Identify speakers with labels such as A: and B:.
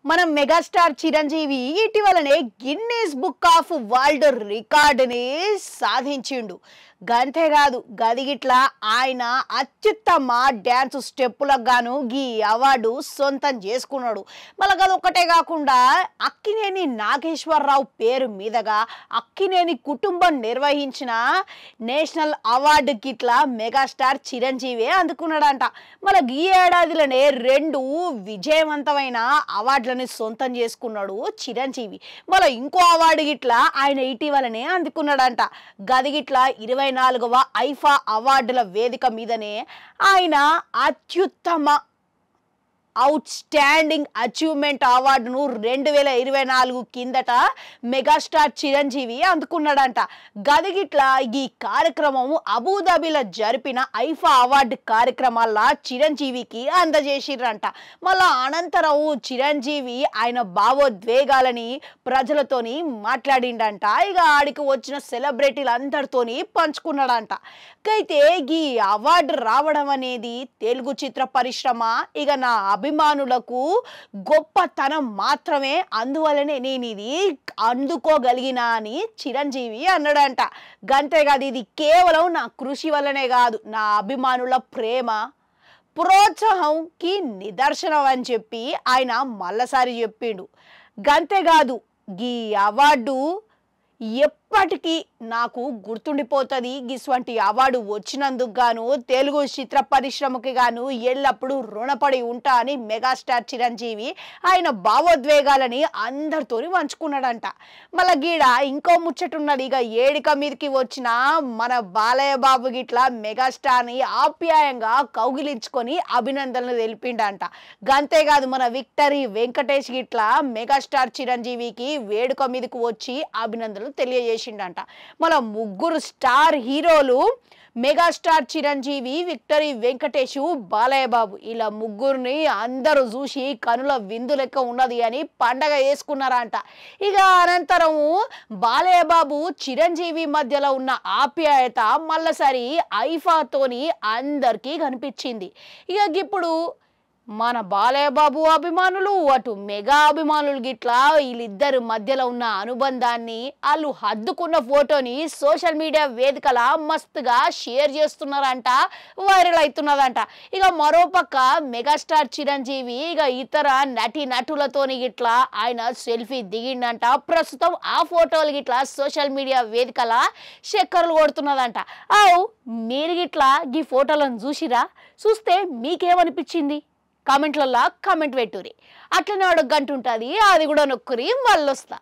A: మన మెగాస్టార్ చిరంజీవి ఇటీవలనే Guinness book of world రికార్డుని సాధించిండు. గంతేకాదు గదిగిట్ల ఆయన అత్యుత్తమ డ్యాన్స్ స్టెప్పులకు గాను గీ అవార్డు సొంతం చేసుకున్నాడు. మళ్ళీ గదొక్కటే కాకుండా అక్కినేని నాగేశ్వరరావు పేరు మీదుగా అక్కినేని కుటుంబం నిర్వహించిన నేషనల్ అవార్డు గిట్ల మెగాస్టార్ చిరంజీవి అందుకున్నాడంట. మళ్ళీ ఈ ఏడాదిలోనే 2 విజయవంతమైన అవార్డులను సొంతం చేసుకున్నాడు చిరంజీవి. మళ్ళీ ఇంకో అవార్డు గిట్ల ఆయన ఇటీవలనే అందుకున్నాడంట. గది గిట్ల 24వ ఐఫా అవార్డుల వేదిక మీదనే ఆయన అత్యుత్తమ అవుట్ స్టాండింగ్ అచీవ్మెంట్ అవార్డును 2024 కిందట మెగాస్టార్ చిరంజీవి అందుకున్నాడంట. గదిగిట్ల ఈ కార్యక్రమం అబుదాబిలో జరిపిన ఐఫా అవార్డు కార్యక్రమాల్లో చిరంజీవికి అందజేసిర్రంట. మళ్ళా అనంతరం చిరంజీవి ఆయన భావోద్వేగాలని ప్రజలతోని మాట్లాడిండంట. ఇక ఆడికి వచ్చిన సెలబ్రిటీలందరితోని పంచుకున్నాడంట. అయితే ఈ అవార్డు రావడం అనేది తెలుగు చిత్ర పరిశ్రమ ఇక నా అభిమానులకు గొప్పతనం మాత్రమే, అందువలనే నేను ఇది అందుకోగలిగినా అని చిరంజీవి అన్నాడంట. గంతేకాదు ఇది కేవలం నా కృషి వల్లనే కాదు, నా అభిమానుల ప్రేమ ప్రోత్సాహంకి నిదర్శనం అని చెప్పి ఆయన మళ్ళసారి చెప్పిండు. గంతేకాదు ఈ అవార్డు ఎప్పటికీ నాకు గుర్తుండిపోతుంది. ఇటువంటి అవార్డు వచ్చినందుకు గాను తెలుగు చిత్ర పరిశ్రమకి గాను ఎల్లప్పుడూ రుణపడి ఉంటా అని మెగాస్టార్ చిరంజీవి ఆయన భావోద్వేగాలని అందరితోని పంచుకున్నాడంట. మళ్ళీ గీడ ఇంకో ముచ్చటున్నది. ఇక ఏడిక మీదకి వచ్చిన మన బాలయ్య బాబు గిట్ల మెగాస్టార్ని ఆప్యాయంగా కౌగిలించుకొని అభినందనలు తెలిపిండంట. గంతేకాదు మన విక్టరీ వెంకటేష్ గిట్ల మెగాస్టార్ చిరంజీవికి వేడుక మీదకి వచ్చి అభినందనలు తెలియజేసిండంట. మన ముగ్గురు స్టార్ హీరోలు మెగాస్టార్ చిరంజీవి, విక్టరీ వెంకటేష్, బాలయ్య బాబు ఇలా ముగ్గురిని అందరూ చూసి కనుల విందు లెక్క ఉన్నది అని పండగ వేసుకున్నారంట. ఇక అనంతరం బాలయ్య బాబు చిరంజీవి మధ్యలో ఉన్న ఆప్యాయత మళ్ళీసారి ఐఫాతోని అందరికీ కనిపించింది. ఇక ఇప్పుడు మన బాలయ్య బాబు అభిమానులు అటు మెగా అభిమానులు గిట్లా వీళ్ళిద్దరు మధ్యలో ఉన్న అనుబంధాన్ని వాళ్ళు హద్దుకున్న ఫోటోని సోషల్ మీడియా వేదికల మస్తుగా షేర్ చేస్తున్నారంట, వైరల్ అవుతున్నదంట. ఇక మరోపక్క మెగాస్టార్ చిరంజీవి ఇక ఇతర నటులతోని గిట్లా ఆయన సెల్ఫీ దిగిండంట. ప్రస్తుతం ఆ ఫోటోలు గిట్లా సోషల్ మీడియా వేదికల చక్కర్లు కొడుతున్నదంట. మీరు గిట్లా ఈ ఫోటోలను చూసిరా? చూస్తే మీకేమనిపించింది? కామెంట్లలో కామెంట్ పెట్టురి. అట్లనే ఒక గంట ఉంటుంది, అది కూడా నొక్కురి, మళ్ళొస్తా.